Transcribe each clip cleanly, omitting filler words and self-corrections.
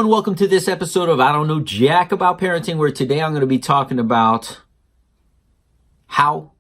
and welcome to this episode of I Don't Know Jack About Parenting, where today I'm going to be talking about how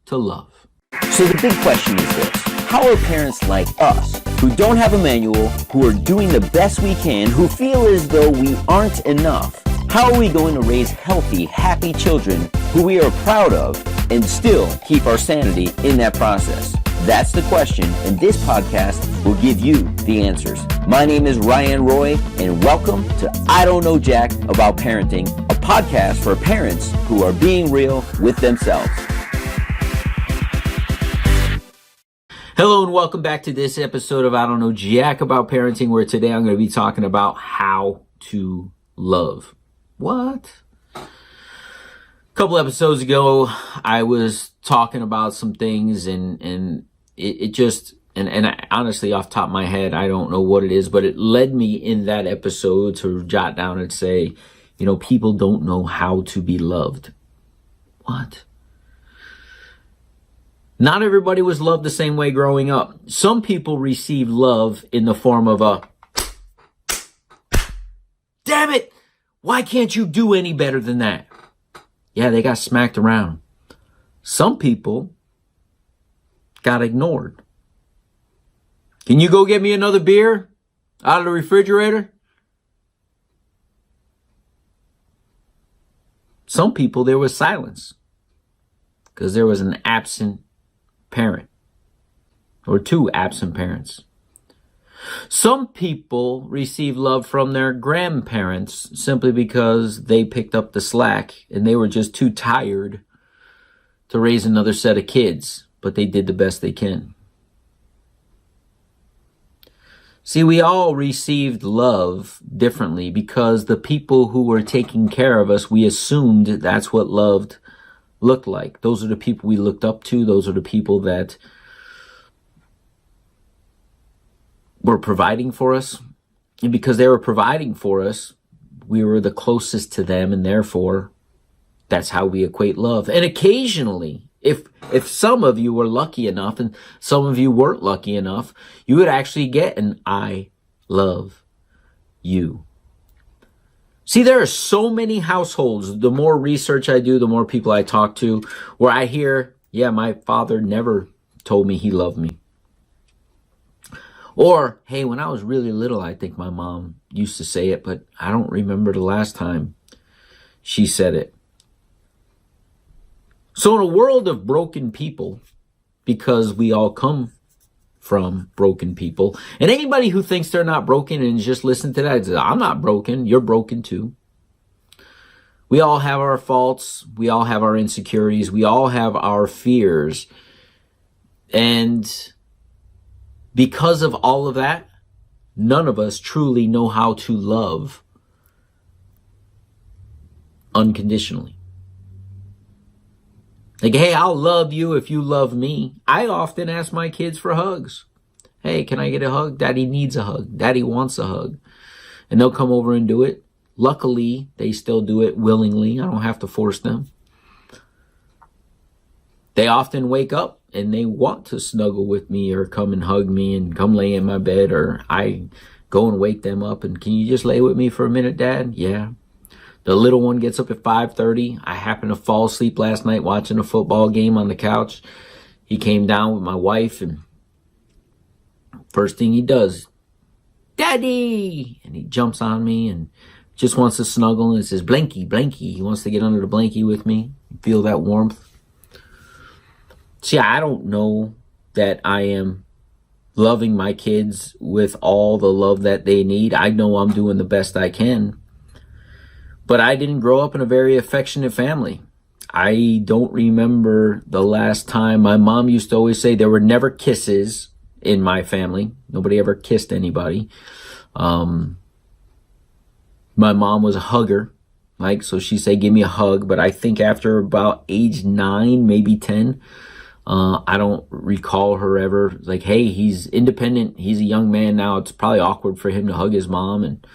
to love. So the big question is this: how are parents like us, who don't have a manual, who are doing the best we can, who feel as though we aren't enough, how are we going to raise healthy, happy children who we are proud of and still keep our sanity in that process? That's the question, and this podcast will give you the answers. My name is Ryan Roy, and welcome to I Don't Know Jack About Parenting, a podcast for parents who are being real with themselves. Hello and welcome back to this episode of I Don't Know Jack About Parenting, where today I'm going to be talking about how to love. What? A couple episodes ago, I was talking about some things and it just, and I, honestly, off the top of my head, I don't know what it is, but it led me in that episode to jot down and say, people don't know how to be loved. What? Not everybody was loved the same way growing up. Some people received love in the form of a, damn it, why can't you do any better than that? Yeah, they got smacked around. Some people got ignored. Can you go get me another beer out of the refrigerator? Some people, there was silence because there was an absent parent or two absent parents. Some people receive love from their grandparents simply because they picked up the slack and they were just too tired to raise another set of kids, but they did the best they can. See, we all received love differently because the people who were taking care of us, we assumed that's what love looked like. Those are the people we looked up to. Those are the people that were providing for us. And because they were providing for us, we were the closest to them, and therefore that's how we equate love. And occasionally, if some of you were lucky enough and some of you weren't lucky enough, you would actually get an I love you. See, there are so many households, the more research I do, the more people I talk to, where I hear, yeah, my father never told me he loved me. Or, hey, when I was really little, I think my mom used to say it, but I don't remember the last time she said it. So in a world of broken people, because we all come from broken people, and anybody who thinks they're not broken and just listen to that, says, I'm not broken, you're broken too. We all have our faults, we all have our insecurities, we all have our fears. And because of all of that, none of us truly know how to love unconditionally. Like, hey, I'll love you if you love me. I often ask my kids for hugs. Hey, can I get a hug? Daddy needs a hug. Daddy wants a hug. And they'll come over and do it. Luckily, they still do it willingly. I don't have to force them. They often wake up and they want to snuggle with me or come and hug me and come lay in my bed, or I go and wake them up and, can you just lay with me for a minute, Dad? Yeah. The little one gets up at 5:30. I happened to fall asleep last night watching a football game on the couch. He came down with my wife, and first thing he does, Daddy! And he jumps on me and just wants to snuggle and says, Blanky, Blanky. He wants to get under the blankie with me, feel that warmth. See, I don't know that I am loving my kids with all the love that they need. I know I'm doing the best I can. But I didn't grow up in a very affectionate family. I don't remember the last time. My mom used to always say there were never kisses in my family. Nobody ever kissed anybody. My mom was a hugger. So she'd say, give me a hug. But I think after about age 9, maybe 10, I don't recall her ever like, hey, he's independent. He's a young man now. It's probably awkward for him to hug his mom, and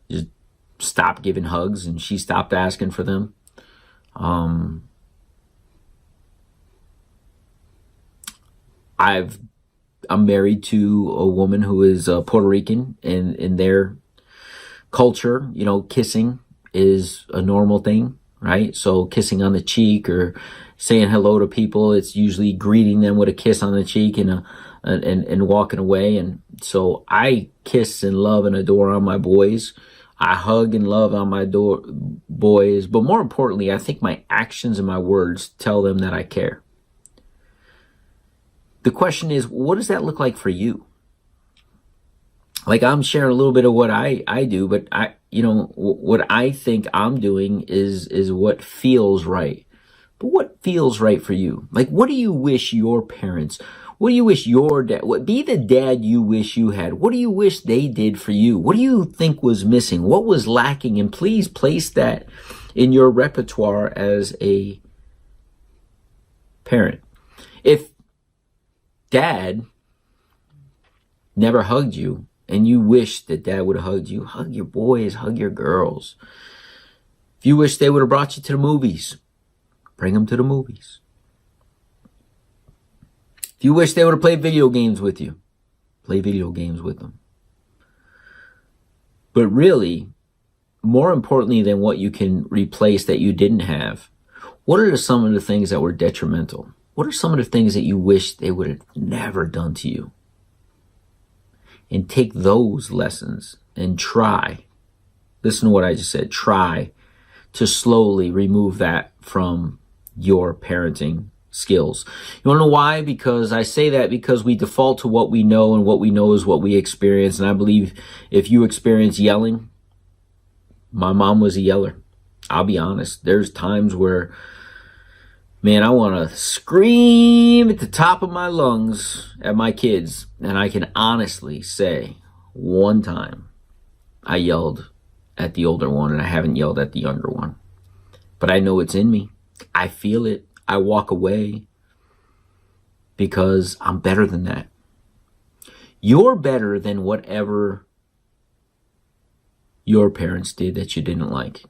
just stopped giving hugs, and she stopped asking for them. I'm married to a woman who is Puerto Rican, and in their culture, kissing is a normal thing, right? So kissing on the cheek or saying hello to people, it's usually greeting them with a kiss on the cheek and walking away. And so I kiss and love and adore on my boys. I hug and love on my boys. But more importantly, I think my actions and my words tell them that I care. The question is, what does that look like for you? Like, I'm sharing a little bit of what I do, but what I think I'm doing is what feels right. But what feels right for you? Like, what do you wish your parents, what do you wish your dad, be the dad you wish you had? What do you wish they did for you? What do you think was missing? What was lacking? And please place that in your repertoire as a parent. If dad never hugged you and you wish that dad would have hugged you, hug your boys, hug your girls. If you wish they would have brought you to the movies, bring them to the movies. If you wish they would have played video games with you, play video games with them. But really, more importantly than what you can replace that you didn't have, what are some of the things that were detrimental? What are some of the things that you wish they would have never done to you? And take those lessons and try, listen to what I just said, try to slowly remove that from your parenting skills. You want to know why? Because I say that because we default to what we know, and what we know is what we experience. And I believe if you experience yelling, my mom was a yeller. I'll be honest. There's times where, man, I want to scream at the top of my lungs at my kids. And I can honestly say one time I yelled at the older one, and I haven't yelled at the younger one. But I know it's in me. I feel it. I walk away because I'm better than that. You're better than whatever your parents did that you didn't like.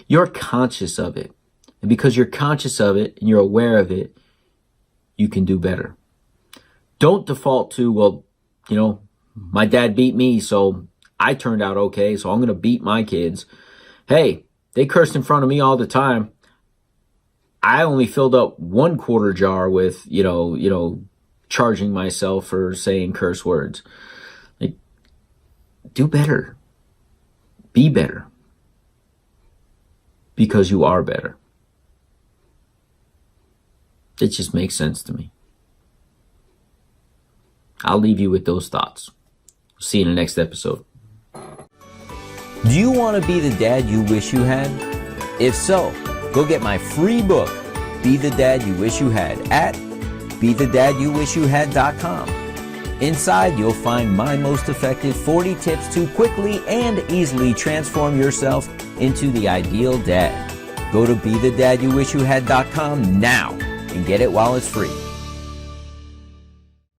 You're conscious of it. And because you're conscious of it and you're aware of it, you can do better. Don't default to, well, my dad beat me, so I turned out okay, so I'm going to beat my kids. Hey, they cursed in front of me all the time. I only filled up 1 quarter jar with, charging myself for saying curse words. Like, do better. Be better. Because you are better. It just makes sense to me. I'll leave you with those thoughts. See you in the next episode. Do you want to be the dad you wish you had? If so, go get my free book, Be the Dad You Wish You Had, at BeTheDadYouWishYouHad.com. Inside, you'll find my most effective 40 tips to quickly and easily transform yourself into the ideal dad. Go to BeTheDadYouWishYouHad.com now and get it while it's free.